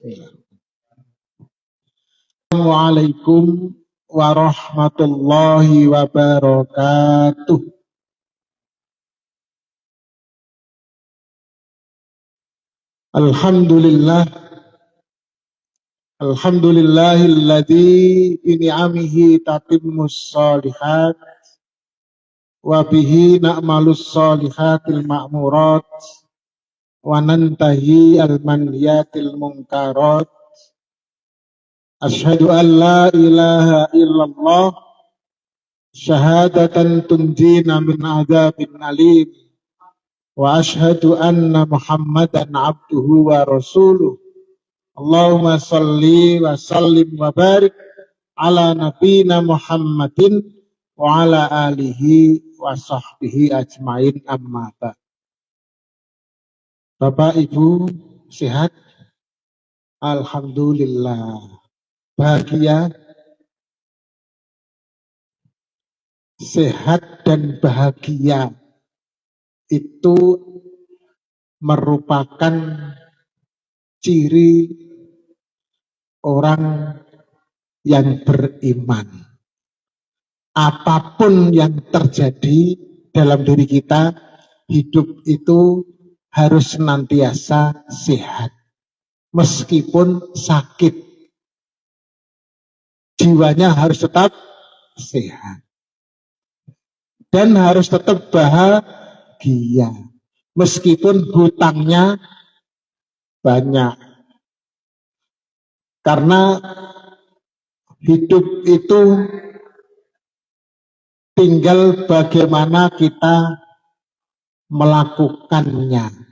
Assalamualaikum warahmatullahi wabarakatuh. Alhamdulillah, alhamdulillahilladzi bi ni'amihi tatimmus shalihat wa bihi na'malus shalihatil ma'murat wa nantahi al manhiyatil munkarat. Asyhadu an la ilaha illallah syahadatan tunjina min adzabin alim wa asyhadu anna Muhammadan abduhu wa rasuluh. Allahumma salli wa sallim wa barik ala nabiyina Muhammadin wa ala alihi wa sahbihi ajmain, amma ba'd. Bapak Ibu sehat? Alhamdulillah. Bahagia, sehat dan bahagia itu merupakan ciri orang yang beriman. Apapun yang terjadi dalam diri kita, hidup itu harus senantiasa sehat. Meskipun sakit, jiwanya harus tetap sehat. Dan harus tetap bahagia. Meskipun hutangnya banyak. Karena hidup itu tinggal bagaimana kita melakukannya.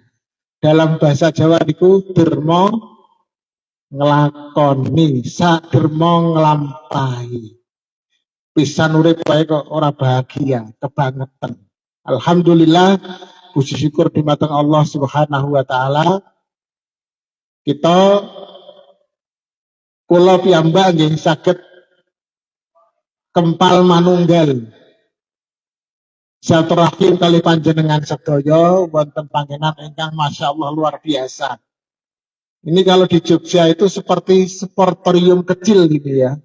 Dalam bahasa Jawa itu dermo ngelakoni, sak dermo ngelampahi. Pisan urip wae kok ora bahagia, kebangetan. Alhamdulillah, puji syukur dumateng Allah Subhanahu wa taala. Kita kula piyambak nggih saged kempal manunggal silaturahim kali panjenengan sedaya wonten panggenan ingkang masyaallah luar biasa. Ini kalau di Jogja itu seperti sportorium kecil gitu ya.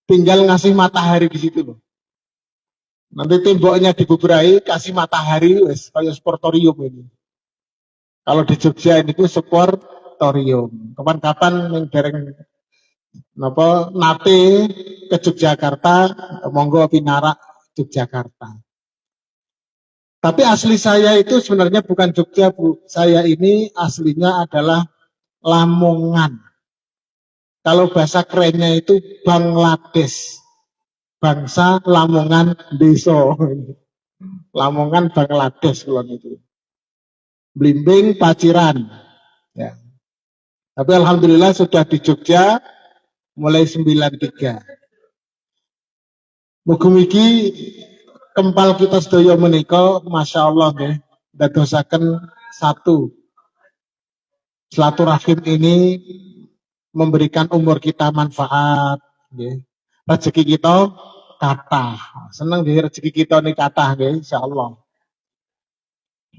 Tinggal ngasih matahari di situ loh. Nanti temboknya dibuburai, kasih matahari, wes kayak sportorium ini. Kalau di Jogja ini tuh sportorium. Kapan-kapan yang dereng nate ke Yogyakarta, monggo pinarak Yogyakarta. Tapi asli saya itu sebenarnya bukan Jogja, Bu. Saya ini aslinya adalah Lamongan. Kalau bahasa kerennya itu Bangladesh. Bangsa Lamongan Deso. Lamongan Bangladesh kalau itu. Blimbing Paciran. Ya. Tapi alhamdulillah sudah di Jogja mulai 93. Mugi-mugi kempal kita sedaya menika masyaallah nggih dadosaken satu. Silaturahim ini memberikan umur kita manfaat, nggih. Rezeki kita kathah. Seneng nggih rezeki kita ini kathah nggih insyaallah.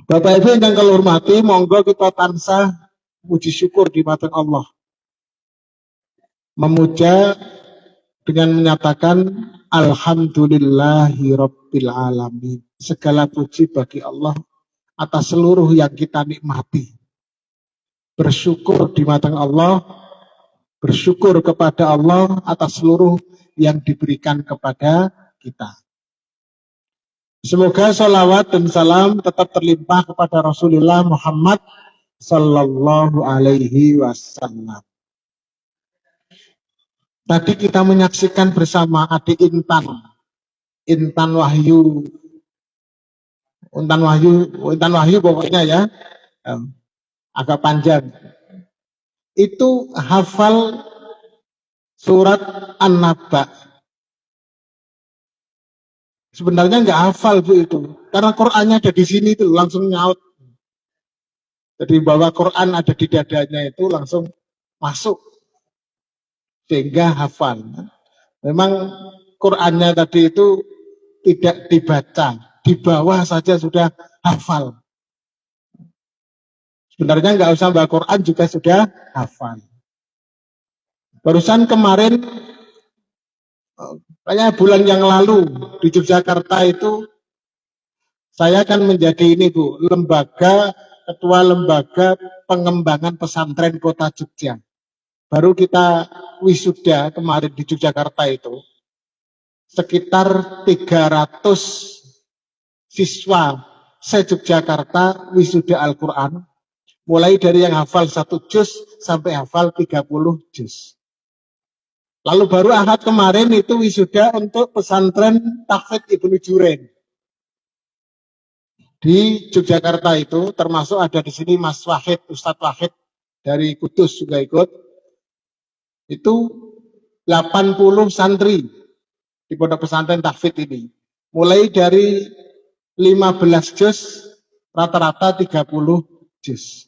Bapak Ibu yang kula hormati, monggo kita tansah puji syukur di mata Allah. Memuja dengan menyatakan alhamdulillahi rabbil alamin. Segala puji bagi Allah atas seluruh yang kita nikmati. Bersyukur di mata Allah, bersyukur kepada Allah atas seluruh yang diberikan kepada kita. Semoga salawat dan salam tetap terlimpah kepada Rasulullah Muhammad sallallahu alaihi wasallam. Tadi kita menyaksikan bersama adik Intan Wahyu pokoknya ya, agak panjang. Itu hafal surat An-Naba. Sebenarnya nggak hafal Bu itu, karena Qur'annya ada di sini itu langsung nyaut. Jadi bahwa Qur'an ada di dadanya itu langsung masuk sehingga hafal. Memang Qur'annya tadi itu tidak dibaca, di bawah saja sudah hafal. Sebenarnya nggak usah baca Qur'an juga sudah hafal. Barusan kemarin, kayaknya bulan yang lalu di Yogyakarta itu, saya akan menjadi ini Bu, ketua lembaga pengembangan pesantren Kota Jogja. Baru kita wisuda kemarin di Yogyakarta itu, sekitar 300 siswa se-Yogyakarta wisuda Al-Quran, mulai dari yang hafal 1 juz sampai hafal 30 juz. Lalu baru Ahad kemarin itu wisuda untuk pesantren Tahfidz Ibnu Juren di Yogyakarta itu, termasuk ada di sini Mas Wahid, Ustadz Wahid dari Kudus juga ikut. Itu 80 santri di pondok pesantren Tahfidz ini. Mulai dari 15 juz, rata-rata 30 juz.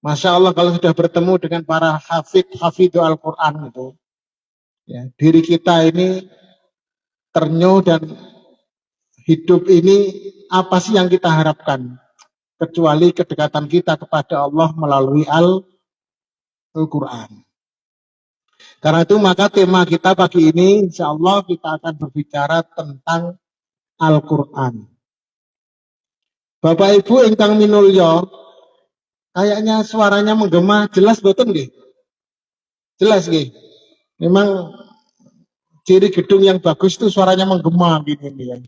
Masya Allah kalau sudah bertemu dengan para hafidhu Al-Quran itu, ya, diri kita ini ternyuh dan hidup ini apa sih yang kita harapkan? Kecuali kedekatan kita kepada Allah melalui Al-Quran. Karena itu maka tema kita pagi ini insya Allah kita akan berbicara tentang Al-Quran. Bapak Ibu ingkang minulya, kayaknya suaranya menggema, jelas betul nggih? Jelas nggih? Memang ciri gedung yang bagus itu suaranya menggema gini ya.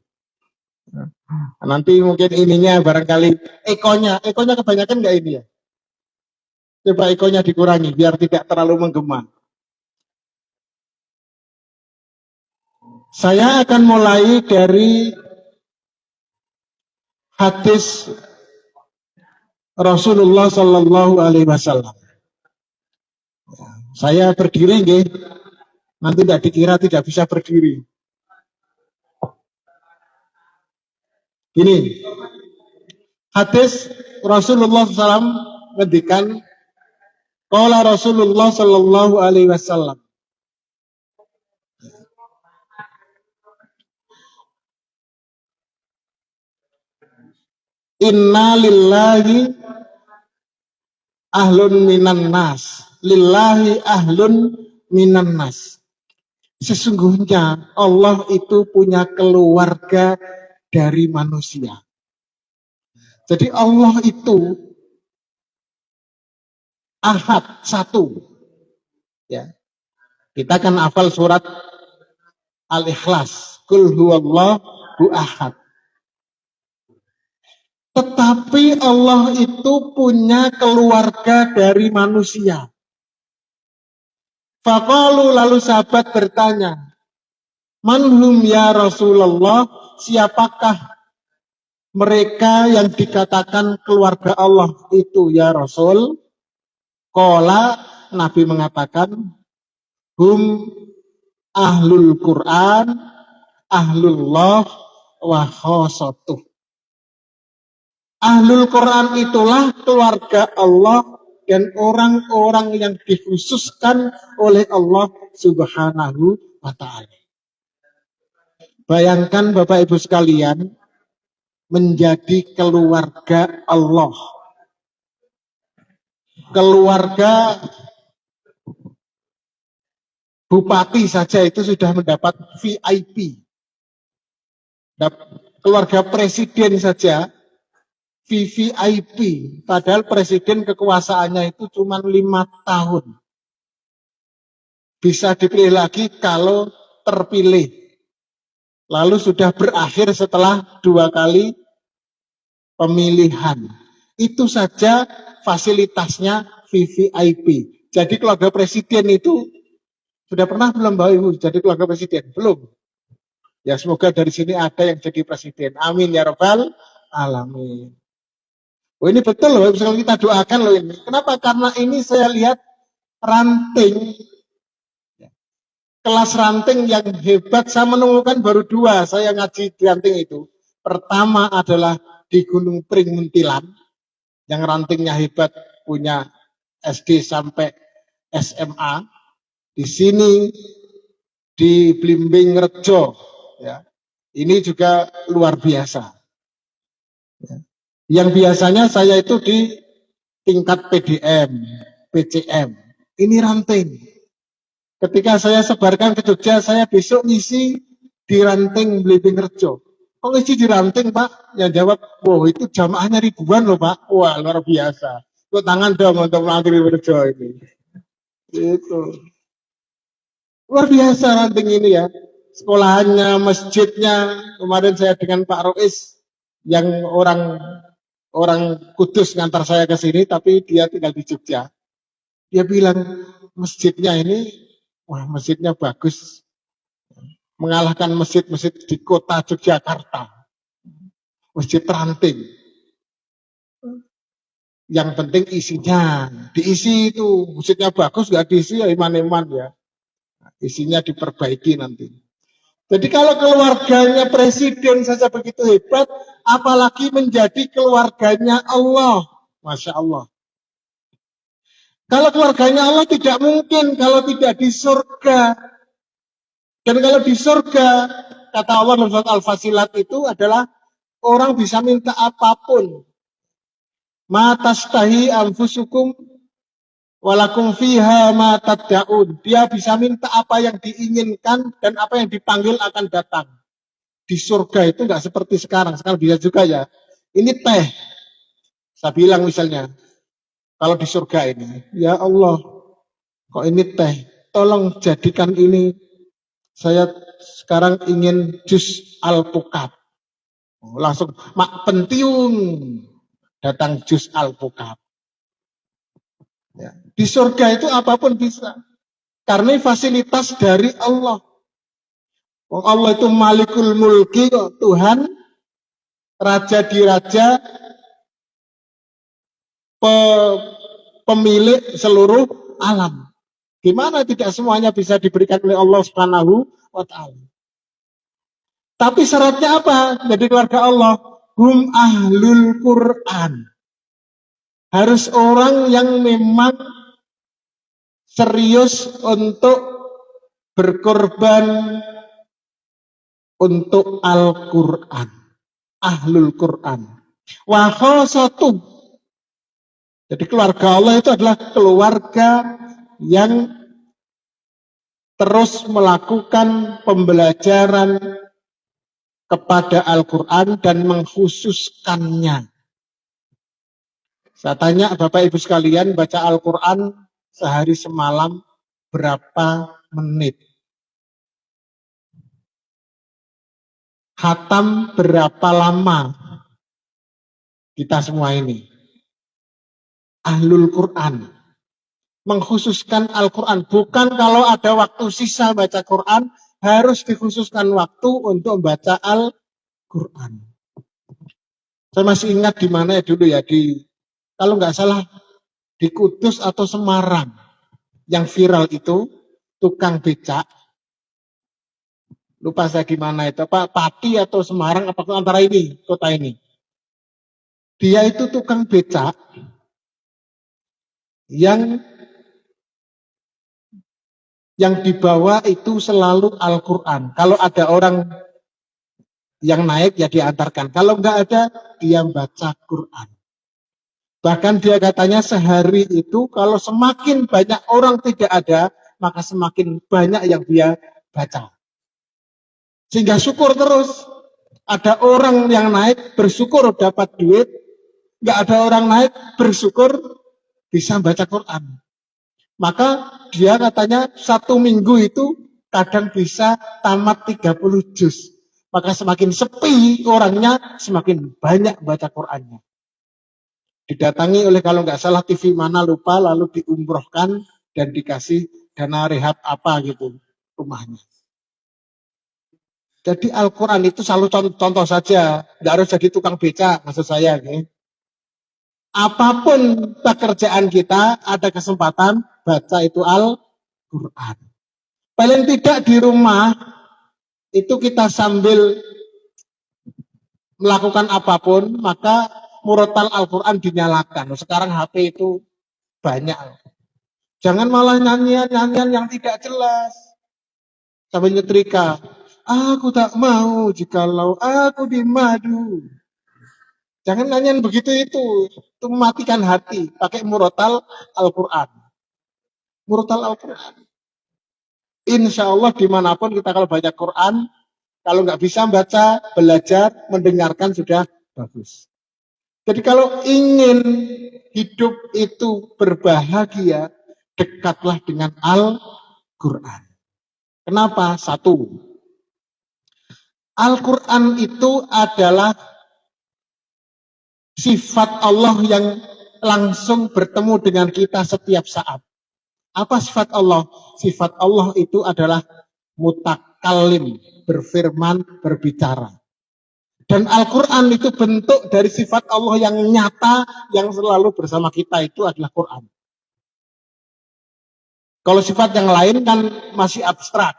Nanti mungkin ininya barangkali ekonya kebanyakan nggak ini ya? Coba ekonya dikurangi biar tidak terlalu menggema. Saya akan mulai dari hadis Rasulullah Sallallahu Alaihi Wasallam. Saya berdiri, nggih. Nanti tidak dikira tidak bisa berdiri. Ini hadis Rasulullah SAW ngendikan, qala Rasulullah Sallallahu Alaihi Wasallam, inna lillahi ahlun minan nas, lillahi ahlun minan nas. Sesungguhnya Allah itu punya keluarga dari manusia. Jadi Allah itu ahad, satu. Ya. Kita kan hafal surat Al-Ikhlas, Qul huwallahu ahad. Tetapi Allah itu punya keluarga dari manusia. Faqalu, lalu sahabat bertanya, manhum ya Rasulullah, siapakah mereka yang dikatakan keluarga Allah itu ya Rasul? Qala, Nabi mengatakan, hum ahlul Quran, ahlullah wa khosatuh. Ahlul Quran itulah keluarga Allah dan orang-orang yang dikhususkan oleh Allah Subhanahu wa ta'ala. Bayangkan Bapak Ibu sekalian, menjadi keluarga Allah. Keluarga bupati saja itu sudah mendapat VIP. Keluarga presiden saja VVIP, padahal presiden kekuasaannya itu cuma 5 tahun. Bisa dipilih lagi kalau terpilih. Lalu sudah berakhir setelah 2 kali pemilihan. Itu saja fasilitasnya VVIP. Jadi keluarga presiden itu sudah pernah belum Bapak Ibu jadi keluarga presiden? Belum. Ya semoga dari sini ada yang jadi presiden. Amin ya Rabbal Alamin. Oh ini betul loh, misalnya kita doakan loh ini. Kenapa? Karena ini saya lihat ranting, kelas ranting yang hebat. Saya menemukan baru 2, saya ngaji di ranting itu. Pertama adalah di Gunung Pring Muntilan, yang rantingnya hebat, punya SD sampai SMA. Di sini di Blimbing Rejo, ya. Ini juga luar biasa. Ya. Yang biasanya saya itu di tingkat PDM, PCM. Ini ranting. Ketika saya sebarkan ke Jogja, saya besok ngisi di ranting Blimbing Rejo. Kok ngisi di ranting, Pak? Yang jawab, wah itu jamaahnya ribuan loh, Pak. Wah, luar biasa. Itu tangan dong untuk ranting Blimbing Rejo ini. Itu. Luar biasa ranting ini ya. Sekolahannya, masjidnya. Kemarin saya dengan Pak Rois, yang orang Kudus ngantar saya ke sini, tapi dia tinggal di Jogja. Dia bilang, masjidnya ini, wah masjidnya bagus. Mengalahkan masjid-masjid di kota Yogyakarta. Masjid ranting. Yang penting isinya. Diisi itu, masjidnya bagus, nggak diisi ya iman-iman ya. Isinya diperbaiki nanti. Jadi kalau keluarganya presiden saja begitu hebat, apalagi menjadi keluarganya Allah. Masya Allah. Kalau keluarganya Allah tidak mungkin kalau tidak di surga. Dan kalau di surga, kata Allah dalam surat Al-Fasilat itu adalah orang bisa minta apapun. Ma tastahi anfusukum walakum fiha ma tad'un. Dia bisa minta apa yang diinginkan dan apa yang dipanggil akan datang. Di surga itu nggak seperti sekarang. Sekarang bisa juga ya. Ini teh. Saya bilang misalnya, kalau di surga ini, ya Allah, kok ini teh? Tolong jadikan ini. Saya sekarang ingin jus alpukat. Langsung mak pentiung datang jus alpukat. Ya. Di surga itu apapun bisa. Karena fasilitas dari Allah. Allah itu Malikul Mulki kok, Tuhan, Raja di Raja, pemilik seluruh alam. Gimana tidak semuanya bisa diberikan oleh Allah Subhanahu wa Ta'ala. Tapi syaratnya apa? Jadi keluarga Allah, hum ahlul Quran. Harus orang yang memang serius untuk berkorban untuk Al-Quran. Ahlul Quran. Wa khosatu. Jadi keluarga Allah itu adalah keluarga yang terus melakukan pembelajaran kepada Al-Quran dan mengkhususkannya. Saya tanya Bapak Ibu sekalian, baca Al-Quran sehari semalam berapa menit? Khatam berapa lama? Kita semua ini. Ahlul Quran. Mengkhususkan Al-Quran. Bukan kalau ada waktu sisa baca Quran, harus dikhususkan waktu untuk membaca Al-Quran. Saya masih ingat di mana ya dulu ya, kalau nggak salah di Kudus atau Semarang. Yang viral itu, tukang becak. Lupa saya di mana itu, apa Pati atau Semarang, apa antara ini, kota ini. Dia itu tukang becak yang dibawa itu selalu Al-Quran. Kalau ada orang yang naik ya diantarkan. Kalau nggak ada, dia baca Quran. Bahkan dia katanya sehari itu kalau semakin banyak orang tidak ada, maka semakin banyak yang dia baca. Sehingga syukur terus. Ada orang yang naik bersyukur dapat duit, nggak ada orang naik bersyukur bisa baca Quran. Maka dia katanya 1 minggu itu kadang bisa tamat 30 juz. Maka semakin sepi orangnya, semakin banyak baca Qurannya. Didatangi oleh kalau nggak salah TV mana lupa, lalu diumrohkan dan dikasih dana rehab apa gitu rumahnya. Jadi Al-Quran itu selalu contoh saja, nggak harus jadi tukang becak maksud saya. Okay? Apapun pekerjaan kita, ada kesempatan baca itu Al-Quran. Paling tidak di rumah, itu kita sambil melakukan apapun, maka murotal Al-Quran dinyalakan. Sekarang HP itu banyak. Jangan malah nyanyian-nyanyian yang tidak jelas. Sambil nyetrika. Aku tak mau jikalau aku di madu. Jangan nyanyian begitu itu mematikan hati. Pakai murotal Al-Quran. Murotal Al-Quran. Insya Allah dimanapun kita kalau baca Quran, kalau nggak bisa baca, belajar, mendengarkan sudah bagus. Jadi kalau ingin hidup itu berbahagia, dekatlah dengan Al-Quran. Kenapa? Satu, Al-Quran itu adalah sifat Allah yang langsung bertemu dengan kita setiap saat. Apa sifat Allah? Sifat Allah itu adalah mutakalim, berfirman, berbicara. Dan Al-Quran itu bentuk dari sifat Allah yang nyata, yang selalu bersama kita, itu adalah Quran. Kalau sifat yang lain kan masih abstrak.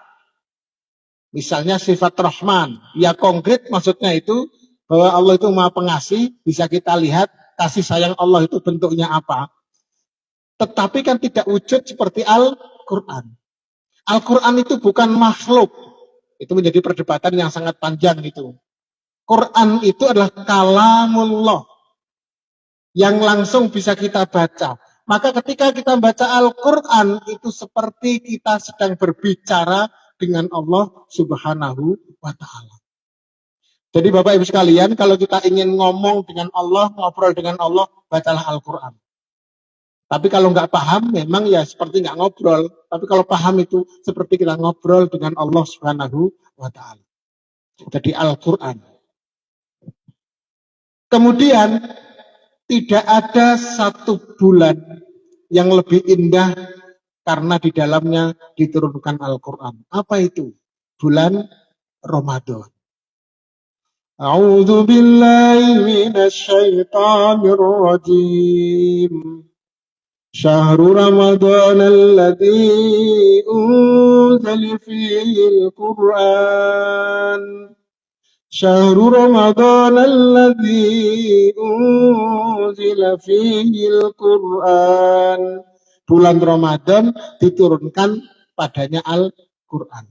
Misalnya sifat Rahman, ya konkret maksudnya itu bahwa Allah itu Maha Pengasih, bisa kita lihat kasih sayang Allah itu bentuknya apa. Tetapi kan tidak wujud seperti Al-Quran. Al-Quran itu bukan makhluk. Itu menjadi perdebatan yang sangat panjang itu. Quran itu adalah kalamullah yang langsung bisa kita baca. Maka ketika kita membaca Al-Quran itu seperti kita sedang berbicara dengan Allah Subhanahu wa Ta'ala. Jadi Bapak Ibu sekalian, kalau kita ingin ngomong dengan Allah, ngobrol dengan Allah, bacalah Al-Quran. Tapi kalau nggak paham, memang ya seperti nggak ngobrol. Tapi kalau paham itu seperti kita ngobrol dengan Allah Subhanahu wa Ta'ala. Jadi Al-Quran. Kemudian tidak ada satu bulan yang lebih indah karena di dalamnya diturunkan Al-Quran. Apa itu? Bulan Ramadan. A'udzu billahi minasy syaithanir rajim. Syahrul Ramadan alladzi unzila fihil Qur'an. Syahrul Ramadan alladzi unzila fihil Qur'an. Bulan Ramadan diturunkan padanya Al-Qur'an.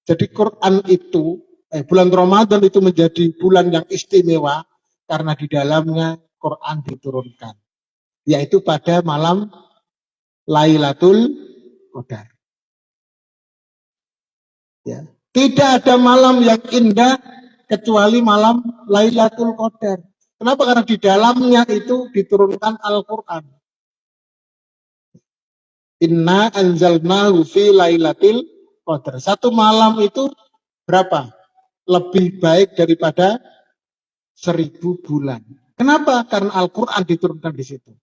Jadi Quran itu, bulan Ramadan itu menjadi bulan yang istimewa karena di dalamnya Quran diturunkan. Yaitu pada malam Lailatul Qadar. Ya. Tidak ada malam yang indah kecuali malam Lailatul Qadar. Kenapa? Karena di dalamnya itu diturunkan Al-Quran. Inna anzalnahu fi Lailatul Qadar. Satu malam itu berapa? Lebih baik daripada 1000 bulan. Kenapa? Karena Al-Quran diturunkan di situ.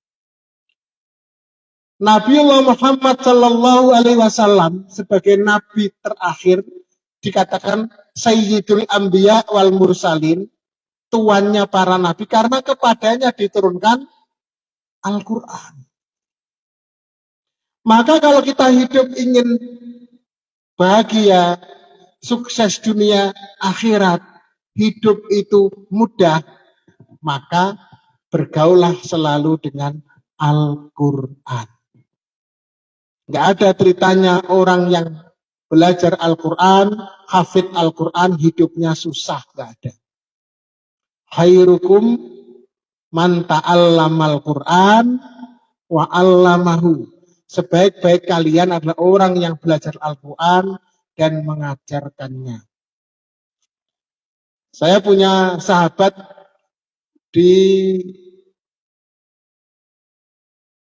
Nabiullah Muhammad Sallallahu Alaihi Wasallam sebagai nabi terakhir dikatakan Sayyidul Anbiya wal Mursalin, tuannya para nabi, karena kepadanya diturunkan Al-Quran. Maka kalau kita hidup ingin bahagia, sukses dunia akhirat, hidup itu mudah, maka bergaullah selalu dengan Al-Quran. Nggak ada ceritanya orang yang belajar Al-Quran, hafid Al-Quran, hidupnya susah. Nggak ada. Khairukum man ta'allamal Quran wa 'allamahu. Sebaik-baik kalian adalah orang yang belajar Al-Quran dan mengajarkannya. Saya punya sahabat di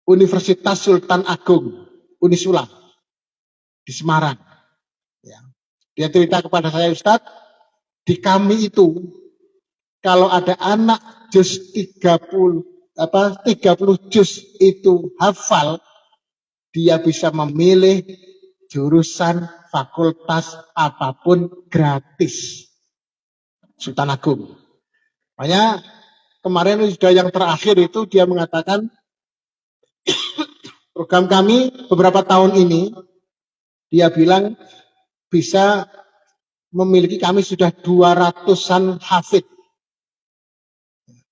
Universitas Sultan Agung, Unisula, di Semarang. Ya. Dia cerita kepada saya, Ustadz, di kami itu, kalau ada anak juz 30 juz itu hafal, dia bisa memilih jurusan fakultas apapun gratis. Sultan Agung. Makanya kemarin sudah yang terakhir itu dia mengatakan program kami beberapa tahun ini, dia bilang bisa memiliki, kami sudah 200-an hafid.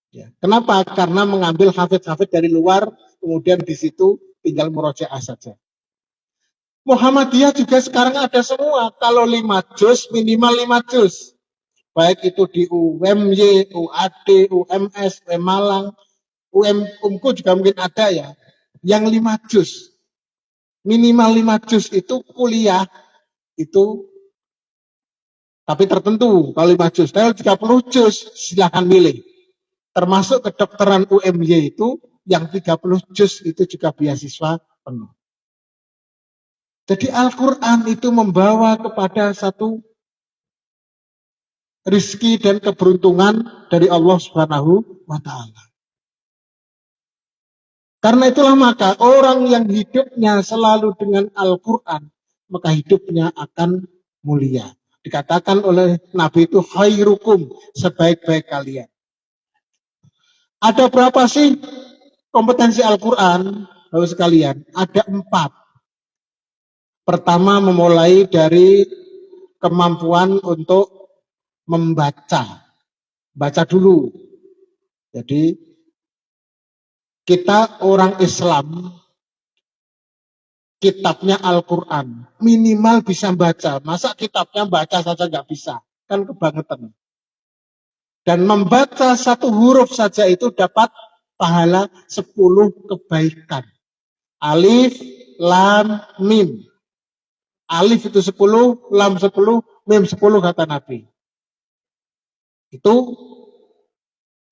Ya. Kenapa? Karena mengambil hafid-hafid dari luar, kemudian di situ tinggal murojaah saja. Muhammadiyah juga sekarang ada semua. Kalau 5 juz, minimal 5 juz. Baik itu di UMY, UAD, UMS, Malang, UMku juga mungkin ada ya. Yang 5 juz. Minimal 5 juz itu kuliah itu, tapi tertentu kalau 5 juz. Kalau 30 juz silahkan milih. Termasuk kedokteran UMY itu yang 30 juz itu juga beasiswa penuh. Jadi Al-Quran itu membawa kepada satu rizki dan keberuntungan dari Allah Subhanahu wa Ta'ala. Karena itulah maka orang yang hidupnya selalu dengan Al-Quran, maka hidupnya akan mulia. Dikatakan oleh Nabi itu khairukum, sebaik-baik kalian. Ada berapa sih kompetensi Al-Quran, Bapak sekalian? Ada 4. Pertama, memulai dari kemampuan untuk membaca. Baca dulu. Jadi kita orang Islam, kitabnya Al-Quran, minimal bisa baca. Masa kitabnya baca saja nggak bisa? Kan kebangetan. Dan membaca 1 huruf saja itu dapat pahala 10 kebaikan. Alif, lam, mim. Alif itu 10, lam 10, mim 10 kata Nabi. Itu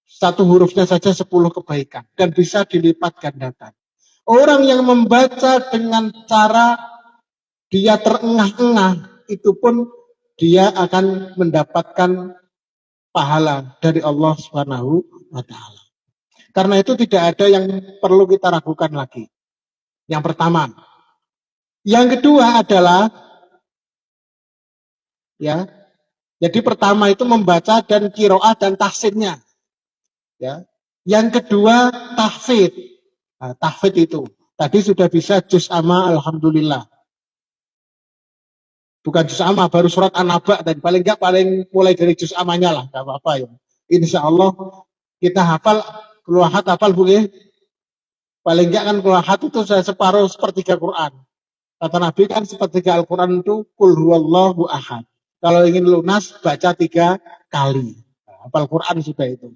1 hurufnya saja 10 kebaikan. Dan bisa dilipat gandakan. Orang yang membaca dengan cara dia terengah-engah, itu pun dia akan mendapatkan pahala dari Allah Subhanahu wa Ta'ala. Karena itu tidak ada yang perlu kita ragukan lagi. Yang pertama. Yang kedua adalah, ya, jadi pertama itu membaca dan qiraah dan tahsinnya. Ya. Yang kedua tahfidz. Nah, tahfidz itu tadi sudah bisa juz amma alhamdulillah. Bukan juz amma, baru surat An-Naba dan paling enggak mulai dari juz amanya lah, enggak apa-apa ya. Insya Allah kita hafal keluahat hafal boleh. Paling enggak kan keluahat itu saya separuh sepertiga Quran. Kata Nabi kan sepertiga Al-Quran itu kul huwallahu ahad. Kalau ingin lunas baca 3 kali. Nah, hafal Quran sudah itu.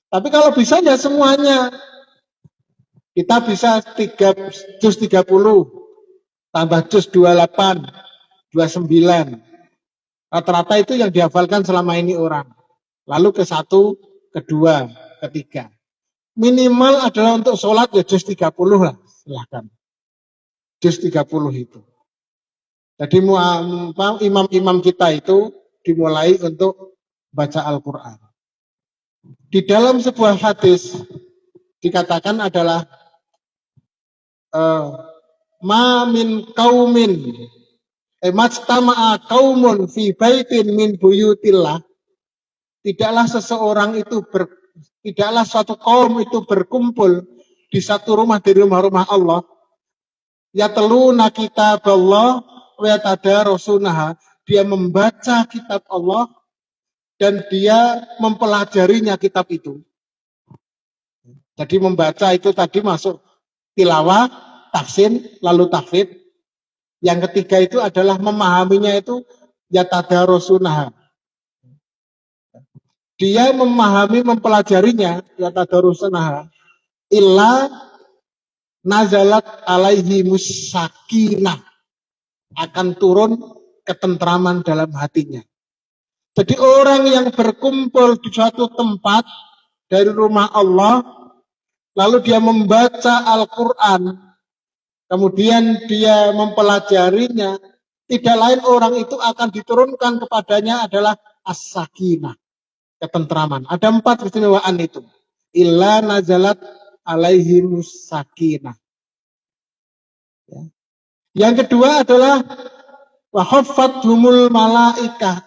Tapi kalau bisa ya semuanya. Kita bisa juz 30 tambah juz 28, 29. Rata-rata itu yang dihafalkan selama ini orang. Lalu ke 1, kedua, ketiga. Minimal adalah untuk sholat ya juz 30 lah. Silahkan. Juz 30 itu. Jadi imam-imam kita itu dimulai untuk baca Al-Quran. Di dalam sebuah hadis dikatakan adalah ma min qaumin majtama'a qaumun fi baitin min buyutillah, tidaklah seseorang itu tidaklah suatu kaum itu berkumpul di satu rumah dari rumah-rumah Allah, yatluna kitaballah wa yatadarasunaha, dia membaca kitab Allah dan dia mempelajarinya kitab itu. Jadi membaca itu tadi masuk tilawah, tahsin, lalu tahfidz. Yang ketiga itu adalah memahaminya itu yatadarasunaha. Dia memahami, mempelajarinya yatadarasunaha. Illa nazalat alaihi musakinah, akan turun ketentraman dalam hatinya. Jadi orang yang berkumpul di suatu tempat dari rumah Allah, lalu dia membaca Al-Quran, kemudian dia mempelajarinya, tidak lain orang itu akan diturunkan kepadanya adalah as-sakinah, ketentraman. Ada 4 keistimewaan itu. Illa nazalat alaihi musakinah. Ya. Yang kedua adalah wahaffathumul malaikah,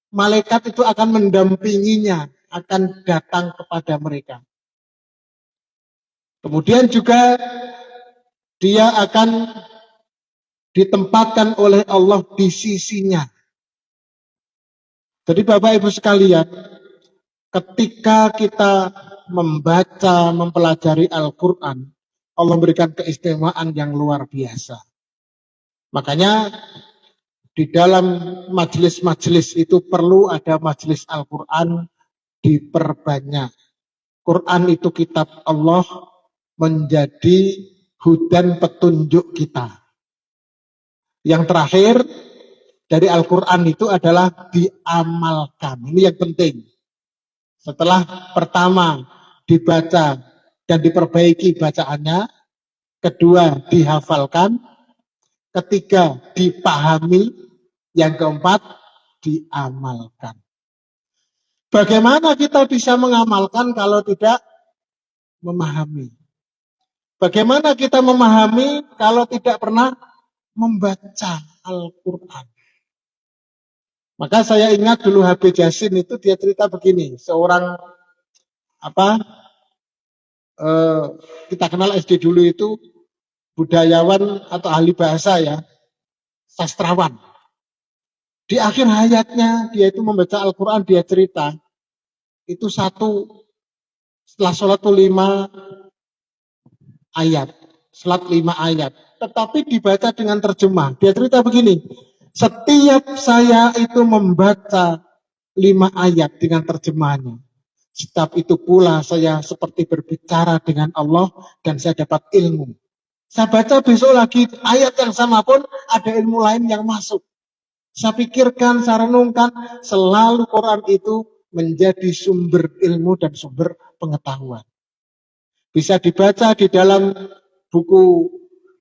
malaikat itu akan mendampinginya, akan datang kepada mereka. Kemudian juga dia akan ditempatkan oleh Allah di sisinya. Jadi Bapak Ibu sekalian, ketika kita membaca, mempelajari Al-Quran, Allah memberikan keistimewaan yang luar biasa. Makanya di dalam majelis-majelis itu perlu ada majelis Al-Quran diperbanyak. Quran itu kitab Allah menjadi hudan petunjuk kita. Yang terakhir dari Al-Quran itu adalah diamalkan. Ini yang penting. Setelah pertama dibaca dan diperbaiki bacaannya, kedua dihafalkan, ketiga dipahami, yang keempat diamalkan. Bagaimana kita bisa mengamalkan kalau tidak memahami? Bagaimana kita memahami kalau tidak pernah membaca Al-Quran? Maka saya ingat dulu Habib Yasin itu dia cerita begini, seorang kita kenal SD dulu itu budayawan atau ahli bahasa ya, sastrawan. Di akhir hayatnya dia itu membaca Al-Quran, dia cerita itu setelah sholat 5 ayat, sholat 5 ayat, tetapi dibaca dengan terjemah. Dia cerita begini, setiap saya itu membaca 5 ayat dengan terjemahannya, setiap itu pula saya seperti berbicara dengan Allah dan saya dapat ilmu. Saya baca besok lagi ayat yang sama pun ada ilmu lain yang masuk. Saya pikirkan, saya renungkan, selalu Quran itu menjadi sumber ilmu dan sumber pengetahuan. Bisa dibaca di dalam buku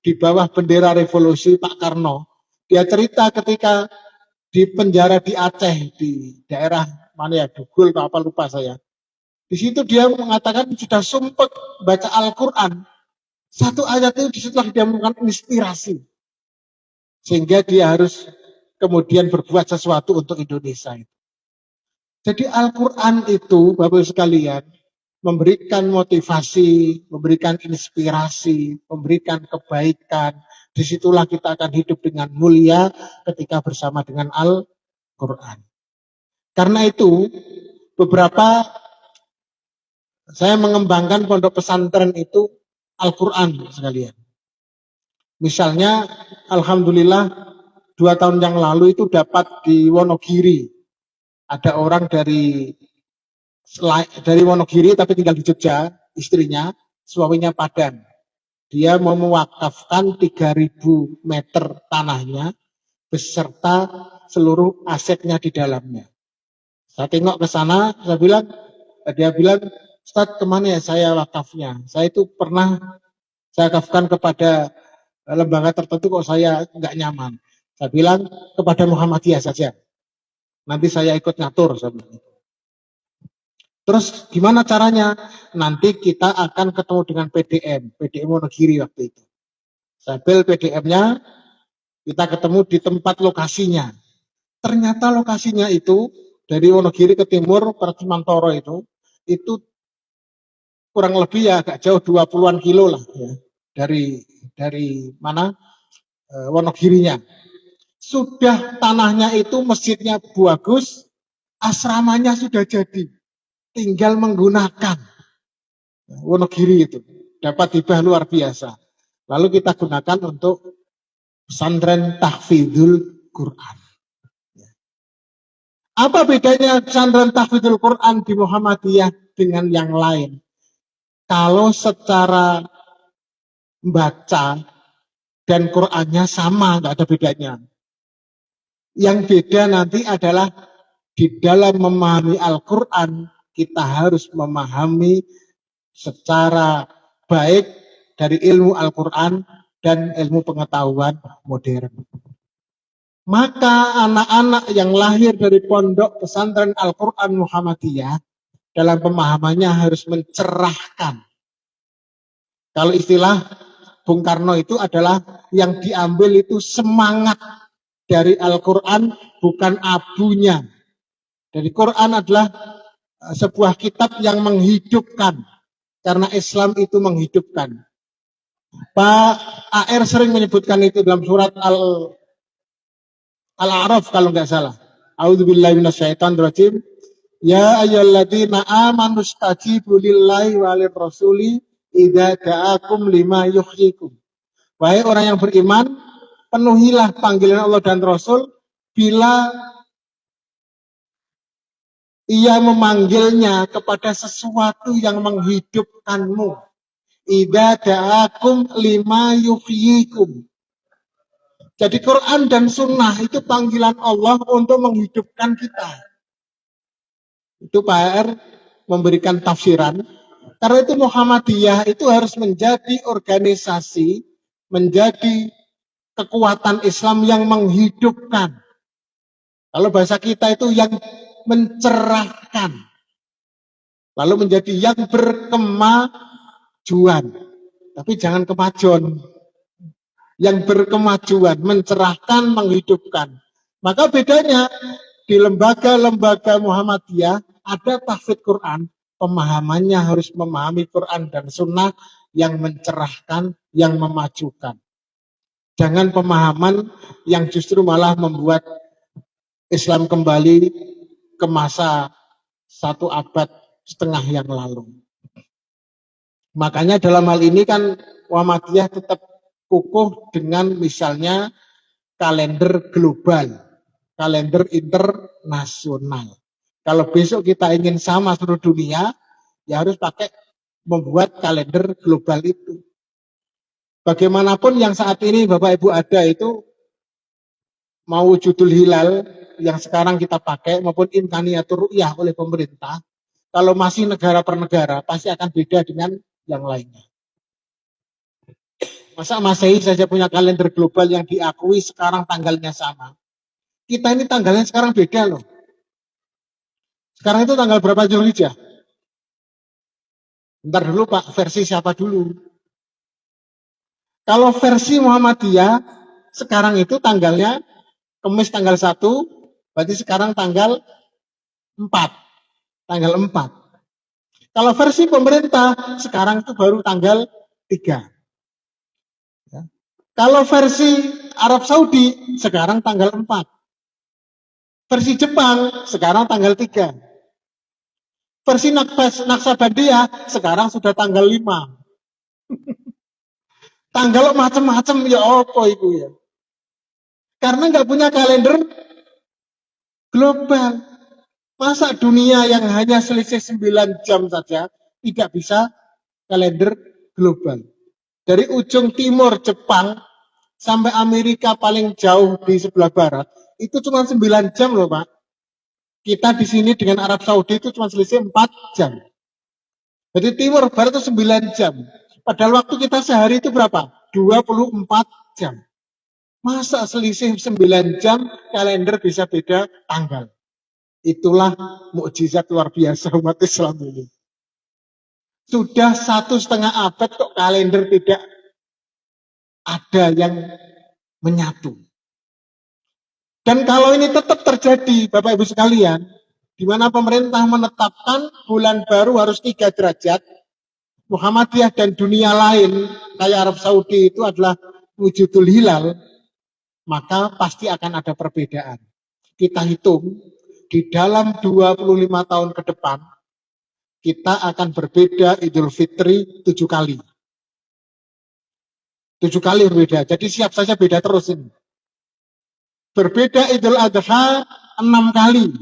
di bawah bendera revolusi Pak Karno. Dia cerita ketika di penjara di Aceh, di daerah mana ya, Dugul atau apa lupa saya. Di situ dia mengatakan sudah sumpek baca Al-Quran. Satu ayat itu setelah dia menemukan inspirasi. Sehingga dia harus kemudian berbuat sesuatu untuk Indonesia. Jadi Al-Quran itu, Bapak-Ibu sekalian, memberikan motivasi, memberikan inspirasi, memberikan kebaikan. Disitulah kita akan hidup dengan mulia ketika bersama dengan Al-Quran. Karena itu, saya mengembangkan pondok pesantren itu Al-Quran sekalian. Misalnya, alhamdulillah 2 tahun yang lalu itu dapat di Wonogiri. Ada orang dari Wonogiri tapi tinggal di Jogja, istrinya, suaminya Padang. Dia mau mewakafkan 3.000 meter tanahnya beserta seluruh asetnya di dalamnya. Saya tengok ke sana, dia bilang, Ustadz kemana ya saya wakafnya? Saya itu pernah saya wakafkan kepada lembaga tertentu kok saya nggak nyaman. Saya bilang kepada Muhammadiyah saja. Nanti saya ikut ngatur. Terus gimana caranya? Nanti kita akan ketemu dengan PDM Wonogiri waktu itu. Saya ambil PDM-nya, kita ketemu di tempat lokasinya. Ternyata lokasinya itu dari Wonogiri ke timur, Percimantoro itu kurang lebih ya agak jauh 20-an kilo lah ya, dari mana Wonogirinya. Sudah tanahnya itu masjidnya bagus, asramanya sudah jadi, tinggal menggunakan. Wonogiri itu dapat hibah luar biasa. Lalu kita gunakan untuk pesantren tahfidzul Quran. Apa bedanya pesantren tahfidzul Quran di Muhammadiyah dengan yang lain? Kalau secara baca dan Qurannya sama, nggak ada bedanya. Yang beda nanti adalah di dalam memahami Al-Quran, kita harus memahami secara baik dari ilmu Al-Quran dan ilmu pengetahuan modern. Maka anak-anak yang lahir dari pondok pesantren Al-Quran Muhammadiyah dalam pemahamannya harus mencerahkan. Kalau istilah Bung Karno itu adalah yang diambil itu semangat dari Al-Quran, bukan abunya. Dari Quran adalah sebuah kitab yang menghidupkan. Karena Islam itu menghidupkan. Pak AR sering menyebutkan itu dalam surat Al-A'raf kalau nggak salah. A'udzubillahi minasyaitonirrajim. Ya ayyuhalladzina amanu stajibu lillahi walir rasuli idza da'akum lima yuhyikum. Wahai orang yang beriman, penuhilah panggilan Allah dan Rasul bila ia memanggilnya kepada sesuatu yang menghidupkanmu. Idza da'akum lima yuhyikum. Jadi Quran dan Sunnah itu panggilan Allah untuk menghidupkan kita. Itu Pak R memberikan tafsiran. Karena itu Muhammadiyah itu harus menjadi organisasi, menjadi kekuatan Islam yang menghidupkan. Kalau bahasa kita itu yang mencerahkan. Lalu menjadi yang berkemajuan. Tapi jangan kemajuan. Yang berkemajuan, mencerahkan, menghidupkan. Maka bedanya di lembaga-lembaga Muhammadiyah ada tahfidz Quran, pemahamannya harus memahami Quran dan Sunnah yang mencerahkan, yang memajukan. Jangan pemahaman yang justru malah membuat Islam kembali ke masa 1,5 abad yang lalu. Makanya dalam hal ini kan Muhammadiyah tetap kukuh dengan misalnya kalender global, kalender internasional. Kalau besok kita ingin sama seluruh dunia, ya harus pakai membuat kalender global itu. Bagaimanapun yang saat ini Bapak Ibu ada itu, mau wujudul hilal yang sekarang kita pakai maupun imkaniyatur ru'yah oleh pemerintah, kalau masih negara per negara pasti akan beda dengan yang lainnya. Masa Masehi saja punya kalender global yang diakui sekarang tanggalnya sama. Kita ini tanggalnya sekarang beda loh. Sekarang itu tanggal berapa Zulhijjah? Bentar dulu Pak, versi siapa dulu? Kalau versi Muhammadiyah, sekarang itu tanggalnya Kamis tanggal 1, berarti sekarang tanggal 4. Tanggal 4. Kalau versi pemerintah, sekarang itu baru tanggal 3. Ya. Kalau versi Arab Saudi, sekarang tanggal 4. Versi Jepang, sekarang tanggal 3. Versi Naksabandia, sekarang sudah tanggal 5. Tanggal macam-macam, ya apa itu ya. Karena nggak punya kalender global. Masa dunia yang hanya selisih 9 jam saja tidak bisa kalender global. Dari ujung timur Jepang sampai Amerika paling jauh di sebelah barat, itu cuma 9 jam loh Pak. Kita di sini dengan Arab Saudi itu cuma selisih 4 jam. Jadi timur barat itu 9 jam. Padahal waktu kita sehari itu berapa? 24 jam. Masa selisih 9 jam kalender bisa beda tanggal? Itulah mukjizat luar biasa umat Islam ini. Sudah 1,5 abad kok kalender tidak ada yang menyatu. Dan kalau ini tetap terjadi, Bapak Ibu sekalian, di mana pemerintah menetapkan bulan baru harus 3 derajat, Muhammadiyah dan dunia lain, kayak Arab Saudi itu adalah wujudul hilal, maka pasti akan ada perbedaan. Kita hitung, di dalam 25 tahun ke depan, kita akan berbeda Idul Fitri 7 kali. 7 kali berbeda, jadi siap saja beda terus ini. Berbeda Idul Adha 6 kali.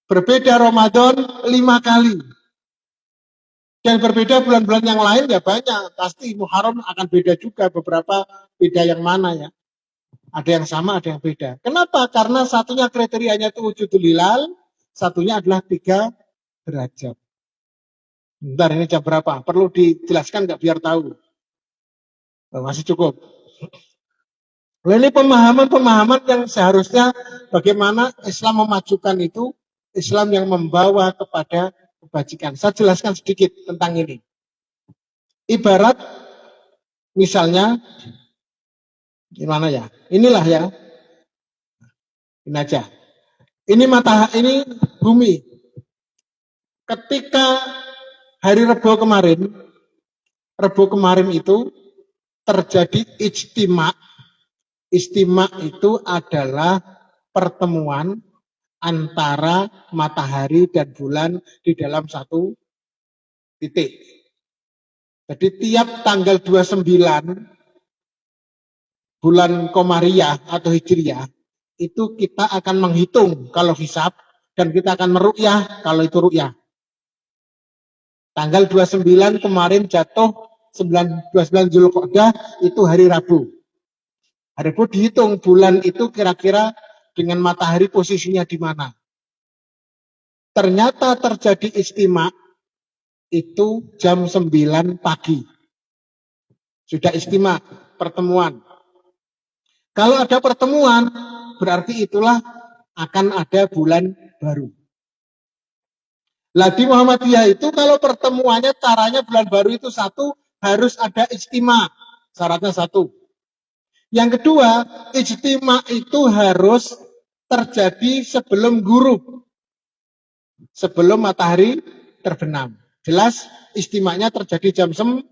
Berbeda Ramadan 5 kali. Dan berbeda bulan-bulan yang lain ya banyak. Pasti Muharram akan beda juga, beberapa beda yang mana ya. Ada yang sama, ada yang beda. Kenapa? Karena satunya kriterianya itu wujudul hilal, satunya adalah 3 derajat. Bentar, ini jam berapa? Perlu dijelaskan nggak biar tahu? Masih cukup. Ini pemahaman-pemahaman yang seharusnya bagaimana Islam memajukan itu, Islam yang membawa kepada kebajikan. Saya jelaskan sedikit tentang ini. Ibarat misalnya, gimana ya? Inilah ya. Ini aja. Ini ini bumi. Ketika hari Rebo kemarin itu terjadi ijtima. Ijtima itu adalah pertemuan antara matahari dan bulan di dalam satu titik. Jadi tiap tanggal 29 bulan Komariah atau Hijriyah itu kita akan menghitung kalau hisab dan kita akan meru'yah kalau itu ru'yah. Tanggal 29 kemarin jatuh 29 Zulqa'dah itu hari Rabu. Hari Rabu dihitung bulan itu kira-kira dengan matahari posisinya di mana. Ternyata terjadi istimewa itu jam 9 pagi. Sudah istimewa pertemuan. Kalau ada pertemuan, berarti itulah akan ada bulan baru. Lah di Muhammadiyah itu kalau pertemuannya caranya bulan baru itu satu, harus ada ijtima. Syaratnya satu. Yang kedua, ijtima itu harus terjadi sebelum ghurub. Sebelum matahari terbenam. Jelas istimanya terjadi jam 9,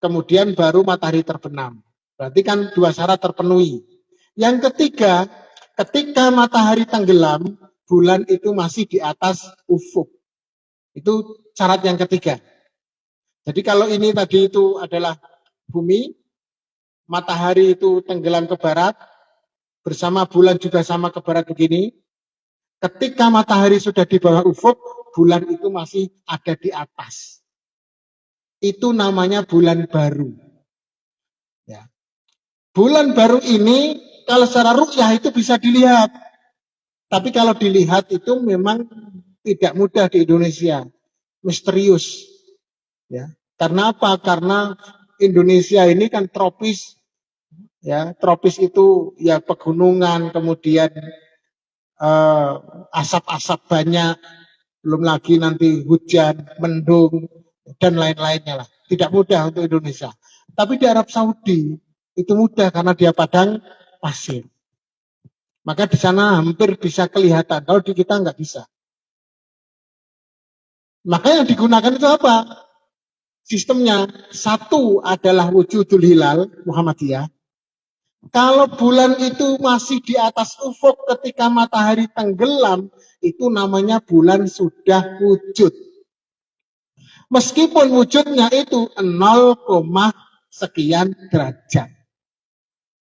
kemudian baru matahari terbenam. Berarti kan dua syarat terpenuhi. Yang ketiga, ketika matahari tenggelam, bulan itu masih di atas ufuk. Itu syarat yang ketiga. Jadi kalau ini tadi itu adalah bumi, matahari itu tenggelam ke barat, bersama bulan juga sama ke barat begini. Ketika matahari sudah di bawah ufuk, bulan itu masih ada di atas. Itu namanya bulan baru. Ya. Bulan baru ini, kalau secara ru'yah itu bisa dilihat. Tapi kalau dilihat itu memang tidak mudah di Indonesia, misterius. Ya, karena apa? Karena Indonesia ini kan tropis, ya tropis itu ya pegunungan, kemudian asap-asap banyak, belum lagi nanti hujan, mendung dan lain-lainnya lah. Tidak mudah untuk Indonesia. Tapi di Arab Saudi itu mudah karena dia padang pasir. Maka di sana hampir bisa kelihatan. Kalau di kita nggak bisa. Maka yang digunakan itu apa? Sistemnya. Satu adalah wujudul hilal Muhammadiyah. Kalau bulan itu masih di atas ufuk ketika matahari tenggelam, itu namanya bulan sudah wujud. Meskipun wujudnya itu 0, sekian derajat.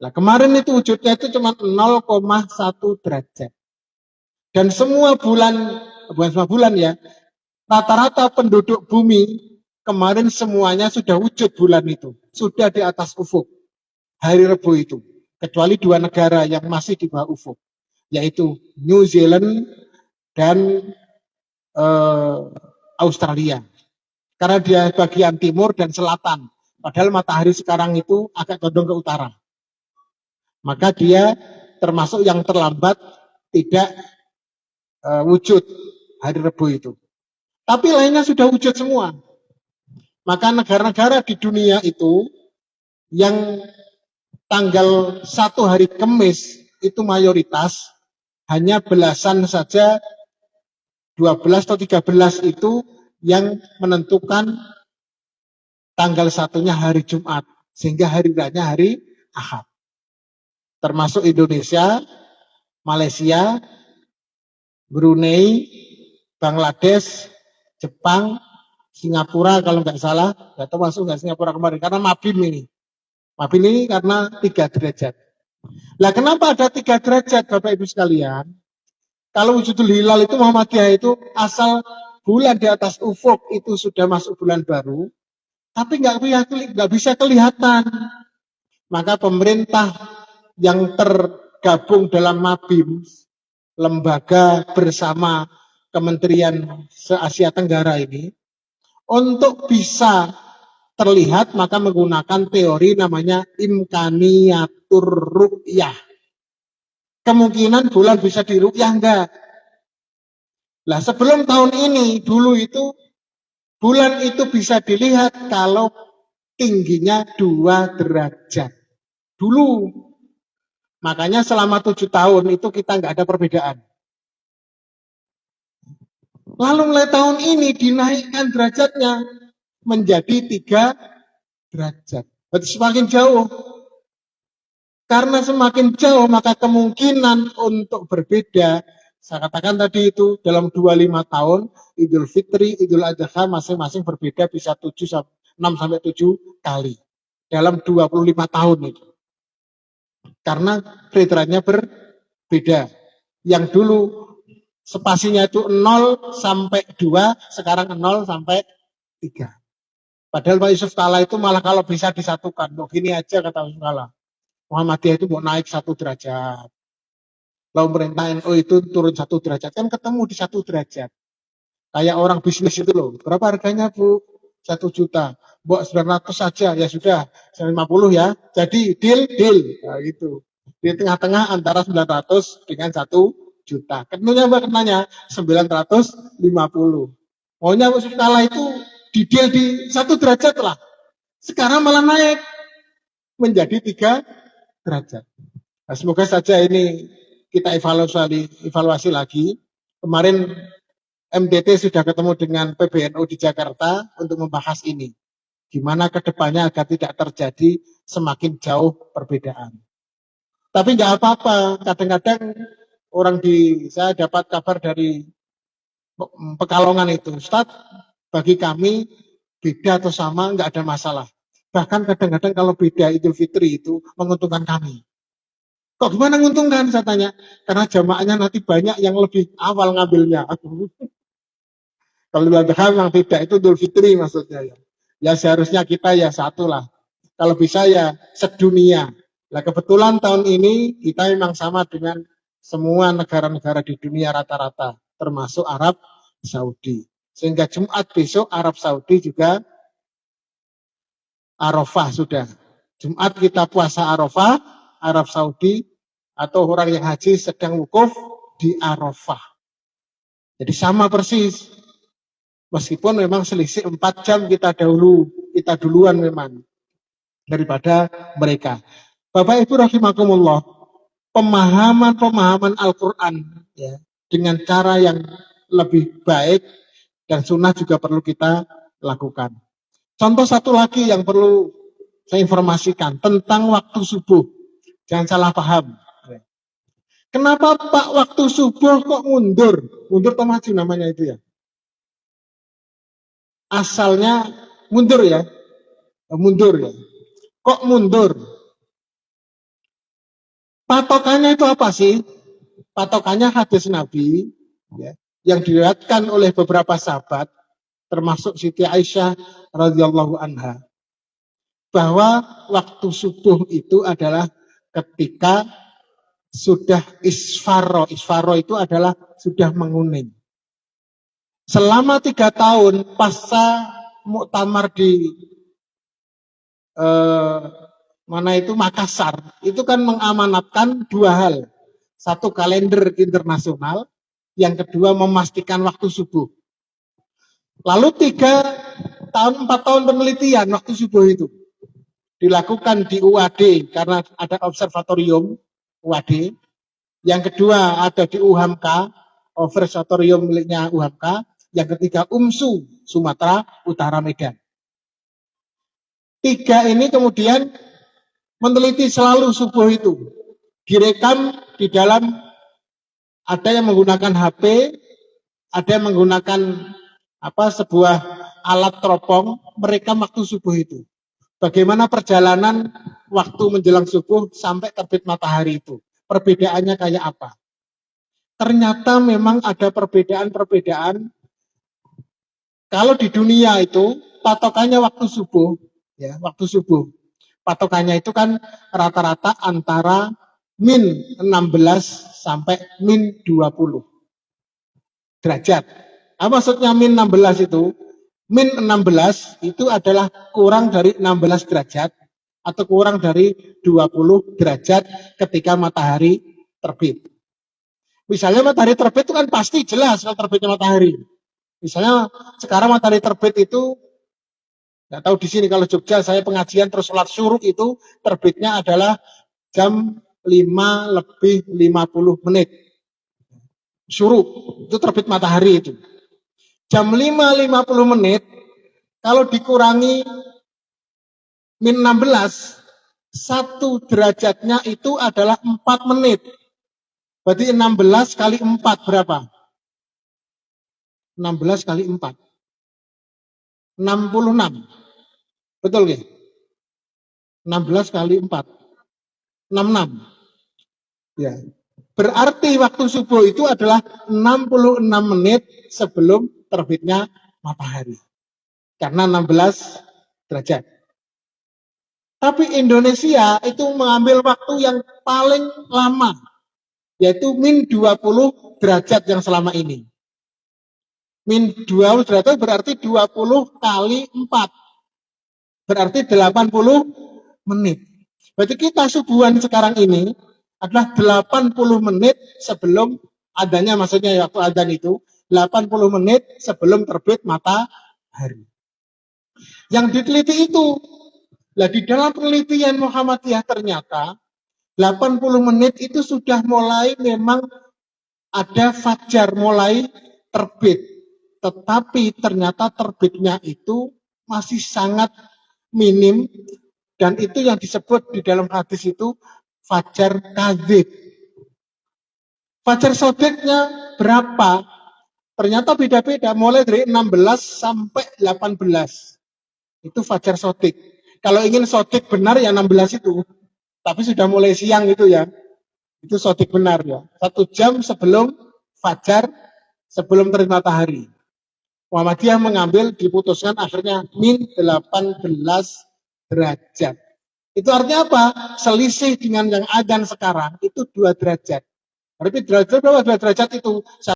Nah, kemarin itu wujudnya itu cuma 0,1 derajat. Dan semua bulan, bukan semua bulan ya, rata-rata penduduk bumi kemarin semuanya sudah wujud bulan itu. Sudah di atas ufuk. Hari Rabu itu. Kecuali dua negara yang masih di bawah ufuk. Yaitu New Zealand dan Australia. Karena dia bagian timur dan selatan. Padahal matahari sekarang itu agak condong ke utara. Maka dia termasuk yang terlambat tidak wujud hari Rabu itu. Tapi lainnya sudah wujud semua. Maka negara-negara di dunia itu yang tanggal 1 hari Kamis itu mayoritas, hanya belasan saja, 12 atau 13 itu yang menentukan tanggal satunya hari Jumat. Sehingga hari raya hari Ahad. Termasuk Indonesia, Malaysia, Brunei, Bangladesh, Jepang, Singapura kalau nggak salah, nggak tahu masuk nggak Singapura kemarin, karena Mabim ini. Mabim ini karena 3 derajat. Nah kenapa ada 3 derajat Bapak Ibu sekalian? Kalau wujudul hilal itu Muhammadiyah itu asal bulan di atas ufuk itu sudah masuk bulan baru, tapi nggak bisa kelihatan. Maka pemerintah yang tergabung dalam Mabim, lembaga bersama Kementerian se-Asia Tenggara ini, untuk bisa terlihat maka menggunakan teori namanya imkaniyatur ru'yah. Kemungkinan bulan bisa diru'yah enggak? Lah sebelum tahun ini, dulu itu bulan itu bisa dilihat kalau tingginya 2 derajat. Dulu. Makanya selama 7 tahun itu kita nggak ada perbedaan. Lalu mulai tahun ini dinaikkan derajatnya menjadi 3 derajat. Berarti semakin jauh. Karena semakin jauh maka kemungkinan untuk berbeda, saya katakan tadi itu dalam 25 tahun, Idul Fitri, Idul Adha masing-masing berbeda bisa 6-7 kali. Dalam 25 tahun itu. Karena kriterianya berbeda. Yang dulu Spasinya itu 0 sampai 2, sekarang 0 sampai 3. Padahal Pak Yusuf Kala itu malah kalau bisa disatukan. Kok gini aja kata Yusuf Kala. Muhammadiyah itu mau naik 1 derajat. Lalu pemerintah NU itu turun 1 derajat. Kan ketemu di 1 derajat. Kayak orang bisnis itu loh. Berapa harganya Bu? 1 juta. Buat 900 saja. Ya sudah. 950 ya. Jadi deal. Nah, gitu. Di tengah-tengah antara 900 dengan 1 juta. Ketemunya apa kenanya? 950. Maunya Yusuf Kala itu di deal di 1 derajat lah. Sekarang malah naik menjadi 3 derajat. Nah, semoga saja ini kita evaluasi lagi. Kemarin MDT sudah ketemu dengan PBNU di Jakarta untuk membahas ini. Gimana ke depannya agar tidak terjadi semakin jauh perbedaan. Tapi nggak apa-apa. Kadang-kadang saya dapat kabar dari Pekalongan itu, Ustaz, bagi kami beda atau sama nggak ada masalah. Bahkan kadang-kadang kalau beda Idul Fitri itu menguntungkan kami. Kok gimana menguntungkan? Saya tanya. Karena jamaahnya nanti banyak yang lebih awal ngambilnya. Kalau Idul Adha memang tidak, itu Idul Fitri maksudnya ya. Ya seharusnya kita ya satu lah. Kalau bisa ya sedunia. Nah kebetulan tahun ini kita memang sama dengan semua negara-negara di dunia rata-rata, termasuk Arab Saudi. Sehingga Jumat besok Arab Saudi juga Arafah sudah. Jumat kita puasa Arafah, Arab Saudi atau orang yang haji sedang wukuf di Arafah. Jadi sama persis. Meskipun memang selisih 4 jam kita duluan memang daripada mereka. Bapak Ibu rahimakumullah, pemahaman Al-Quran ya, dengan cara yang lebih baik dan sunnah juga perlu kita lakukan. Contoh satu lagi yang perlu saya informasikan tentang waktu subuh. Jangan salah paham. Kenapa Pak waktu subuh kok mundur? Mundur atau maju namanya itu ya? Asalnya mundur ya. Mundur ya. Kok mundur? Patokannya itu apa sih? Patokannya hadis Nabi ya, yang diriwayatkan oleh beberapa sahabat termasuk Siti Aisyah radhiyallahu anha, bahwa waktu subuh itu adalah ketika sudah isfaro. Isfaro itu adalah sudah menguning. Selama 3 tahun pasca muktamar di mana itu Makassar, itu kan mengamanatkan 2 hal. Satu, kalender internasional. Yang kedua, memastikan waktu subuh. Lalu 4 tahun penelitian waktu subuh itu dilakukan di UAD karena ada observatorium UAD. Yang kedua ada di UHAMK, observatorium miliknya UHAMK. Yang ketiga UMSU, Sumatera Utara Medan. 3 ini kemudian meneliti selalu subuh itu. Direkam di dalam, ada yang menggunakan HP, ada yang menggunakan sebuah alat teropong, merekam waktu subuh itu. Bagaimana perjalanan waktu menjelang subuh sampai terbit matahari itu. Perbedaannya kayak apa? Ternyata memang ada perbedaan-perbedaan. Kalau di dunia itu patokannya waktu subuh, ya, waktu subuh. Patokannya itu kan rata-rata antara min 16 sampai min 20 derajat. Apa maksudnya min 16 itu? Min 16 itu adalah kurang dari 16 derajat atau kurang dari 20 derajat ketika matahari terbit. Misalnya matahari terbit itu kan pasti jelas kalau terbitnya matahari. Misalnya sekarang matahari terbit itu, nggak tahu di sini, kalau Jogja saya pengajian terus sholat syuruk itu terbitnya adalah jam 5:50. Syuruk itu terbit matahari itu. Jam 5:50 kalau dikurangi min 16, 1 derajatnya itu adalah 4 menit. Berarti 16 kali 4 berapa? 16 kali 4. 66. Betul nggih? 16 kali 4. 66. Ya. Berarti waktu subuh itu adalah 66 menit sebelum terbitnya matahari. Karena 16 derajat. Tapi Indonesia itu mengambil waktu yang paling lama, yaitu min 20 derajat yang selama ini. Min 20 derajat berarti 20 kali 4. Berarti 80 menit. Berarti kita subuhan sekarang ini adalah 80 menit sebelum adanya, maksudnya waktu adzan itu 80 menit sebelum terbit matahari. Yang diteliti itu, lah di dalam penelitian Muhammadiyah ternyata 80 menit itu sudah mulai memang ada fajar mulai terbit. Tetapi ternyata terbitnya itu masih sangat minim, dan itu yang disebut di dalam hadis itu fajar kadzib. Fajar sodiknya berapa? Ternyata beda-beda, mulai dari 16 sampai 18. Itu fajar sodik. Kalau ingin sodik benar ya 16 itu. Tapi sudah mulai siang itu ya. Itu sodik benar ya. 1 jam sebelum fajar, sebelum terbit matahari. Muhammadiyah mengambil, diputuskan akhirnya min 18 derajat. Itu artinya apa? Selisih dengan yang adzan sekarang itu 2 derajat. Berarti derajat berapa? 2 derajat itu